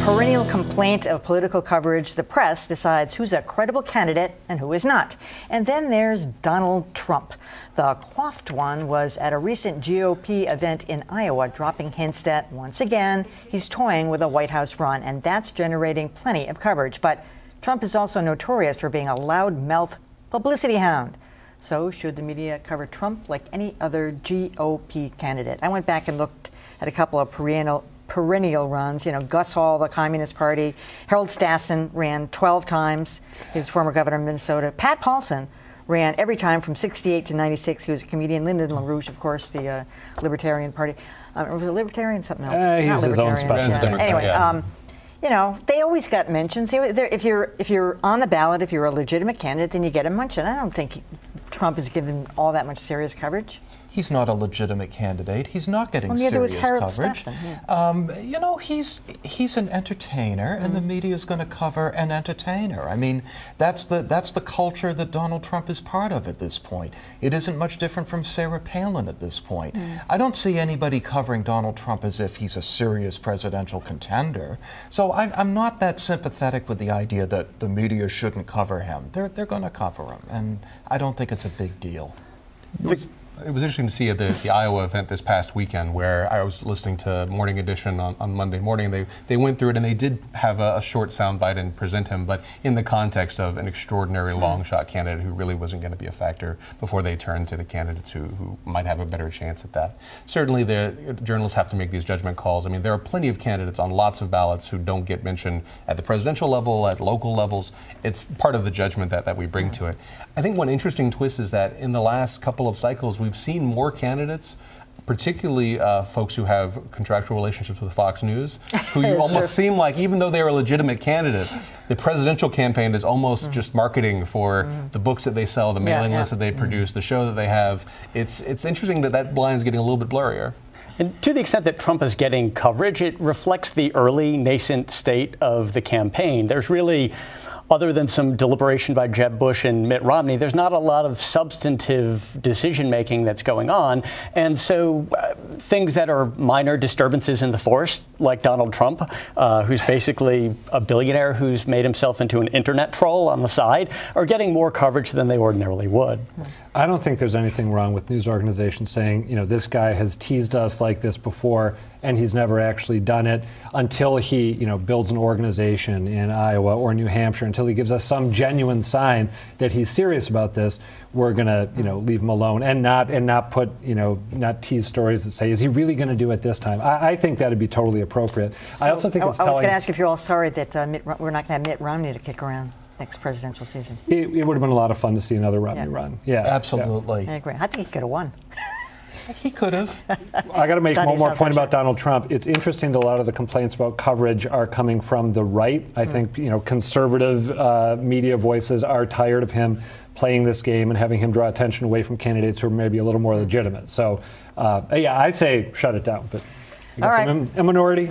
Perennial complaint of political coverage, the press decides who's a credible candidate and who is not. And then there's Donald Trump. The coiffed-one was at a recent GOP event in Iowa, dropping hints that, once again, he's toying with a White House run, and that's generating plenty of coverage. But Trump is also notorious for being a loud-mouthed publicity hound. So should the media cover Trump like any other GOP candidate? I went back and looked at a couple of perennial runs. Gus Hall, the Communist Party. Harold Stassen ran 12 times. He was former governor of Minnesota. Pat Paulson ran every time from 68 to 96. He was a comedian. Lyndon LaRouche, of course, the Libertarian Party. Was it Libertarian? Something else? He's his own special. Anyway, they always got mentions. If you're on the ballot, if you're a legitimate candidate, then you get a mention. I don't think Trump is given all that much serious coverage. He's not a legitimate candidate. He's not getting serious coverage. He's an entertainer, and the media is going to cover an entertainer. I mean, that's the culture that Donald Trump is part of at this point. It isn't much different from Sarah Palin at this point. I don't see anybody covering Donald Trump as if he's a serious presidential contender. So I'm not that sympathetic with the idea that the media shouldn't cover him. They're going to cover him, and I don't think it's a big deal. It was interesting to see at the Iowa event this past weekend, where I was listening to Morning Edition on Monday morning. They went through it, and they did have a short soundbite and present him, but in the context of an extraordinary long shot candidate who really wasn't going to be a factor before they turned to the candidates who might have a better chance at that. Certainly, the journalists have to make these judgment calls. I mean, there are plenty of candidates on lots of ballots who don't get mentioned at the presidential level, at local levels. It's part of the judgment that we bring to it. I think one interesting twist is that in the last couple of cycles, we've seen more candidates, particularly folks who have contractual relationships with Fox News, who you almost seem like, even though they're a legitimate candidate, the presidential campaign is almost just marketing for the books that they sell, the mailing list that they produce, the show that they have. It's interesting that line is getting a little bit blurrier. And to the extent that Trump is getting coverage, it reflects the early nascent state of the campaign. There's really, other than some deliberation by Jeb Bush and Mitt Romney, there's not a lot of substantive decision-making that's going on. And so things that are minor disturbances in the force, like Donald Trump, who's basically a billionaire who's made himself into an internet troll on the side, are getting more coverage than they ordinarily would. I don't think there's anything wrong with news organizations saying, this guy has teased us like this before, and he's never actually done it, until he, builds an organization in Iowa or New Hampshire, until he gives us some genuine sign that he's serious about this. We're going to, leave him alone and not put, not tease stories that say, is he really going to do it this time? I think that'd be totally appropriate. So, I also think it's telling. I was going to ask if you're all sorry that we're not going to have Mitt Romney to kick around next presidential season. It would have been a lot of fun to see another Romney run. Yeah, absolutely. Yeah. I agree. I think he could have won. He could have. I got to make one more point about Donald Trump. It's interesting that a lot of the complaints about coverage are coming from the right. I think conservative media voices are tired of him playing this game and having him draw attention away from candidates who are maybe a little more legitimate. So, I'd say shut it down. But I guess I'm a minority.